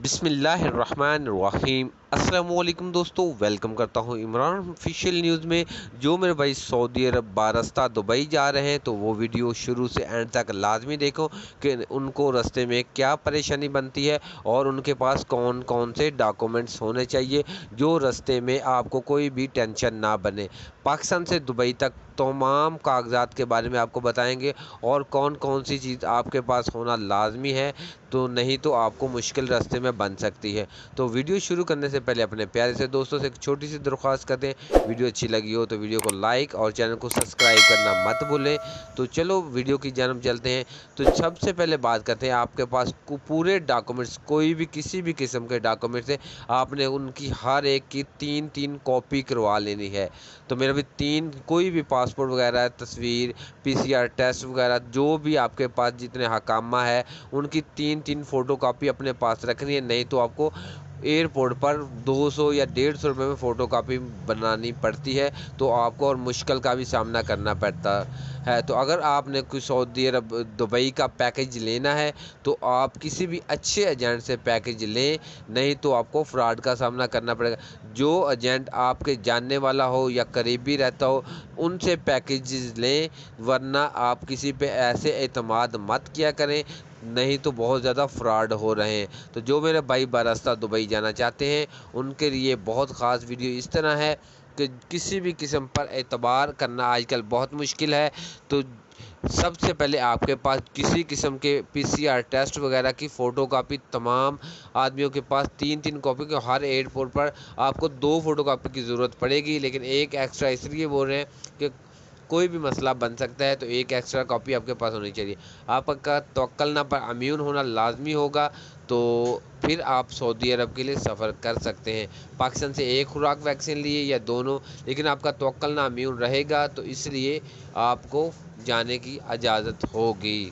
बिस्मिल्लाहिर्रहमानिर्रहीम। अस्सलामुअलैकुम दोस्तों, वेलकम करता हूं इमरान ऑफिशियल न्यूज़ में। जो मेरे भाई सऊदी अरब बारस्ता दुबई जा रहे हैं तो वो वीडियो शुरू से एंड तक लाजमी देखो कि उनको रास्ते में क्या परेशानी बनती है और उनके पास कौन कौन से डॉक्यूमेंट्स होने चाहिए, जो रास्ते में आपको कोई भी टेंशन ना बने। पाकिस्तान से दुबई तक तमाम कागजात के बारे में आपको बताएंगे और कौन कौन सी चीज़ आपके पास होना लाजमी है, तो नहीं तो आपको मुश्किल रास्ते में बन सकती है। तो वीडियो शुरू करने से पहले अपने प्यारे से दोस्तों से एक छोटी सी दरख्वास्त करते हैं, वीडियो अच्छी लगी हो तो वीडियो को लाइक और चैनल को सब्सक्राइब करना मत भूलें। तो चलो वीडियो की जानब चलते हैं। तो सबसे पहले बात करते हैं, आपके पास पूरे डॉक्यूमेंट्स, कोई भी किसी भी किस्म के डॉक्यूमेंट्स है, आपने उनकी हर एक की 3-3 कॉपी करवा लेनी है। तो मेरा भी 3, कोई भी पासपोर्ट वगैरह, तस्वीर, PCR टेस्ट वगैरह, जो भी आपके पास जितने हकामा है उनकी 3-3 फ़ोटो कापी अपने पास रखनी है। नहीं तो आपको एयरपोर्ट पर 200 या 150 रुपये में फ़ोटो कापी बनानी पड़ती है, तो आपको और मुश्किल का भी सामना करना पड़ता है। तो अगर आपने कोई सऊदी अरब दुबई का पैकेज लेना है तो आप किसी भी अच्छे एजेंट से पैकेज लें, नहीं तो आपको फ्रॉड का सामना करना पड़ेगा। जो एजेंट आपके जानने वाला हो या करीबी रहता हो, उनसे पैकेज लें, वरना आप किसी पे ऐसे एतमाद मत किया करें, नहीं तो बहुत ज़्यादा फ्रॉड हो रहे हैं। तो जो मेरे भाई बारस्ता दुबई जाना चाहते हैं उनके लिए बहुत ख़ास वीडियो इस तरह है कि किसी भी किस्म पर एतबार करना आजकल बहुत मुश्किल है। तो सबसे पहले आपके पास किसी किस्म के PCR टेस्ट वगैरह की फ़ोटो कापी, तमाम आदमियों के पास 3-3 कॉपी के, हर एयरपोर्ट पर आपको 2 फ़ोटो कापी की ज़रूरत पड़ेगी, लेकिन एक एक्स्ट्रा इसलिए बोल रहे हैं कि कोई भी मसला बन सकता है, तो एक एक्स्ट्रा कॉपी आपके पास होनी चाहिए। आपका तवक्लना पर अम्यून होना लाजमी होगा, तो फिर आप सऊदी अरब के लिए सफ़र कर सकते हैं। पाकिस्तान से एक खुराक वैक्सीन लिए या दोनों, लेकिन आपका तवक्लना अम्यून रहेगा तो इसलिए आपको जाने की इजाज़त होगी।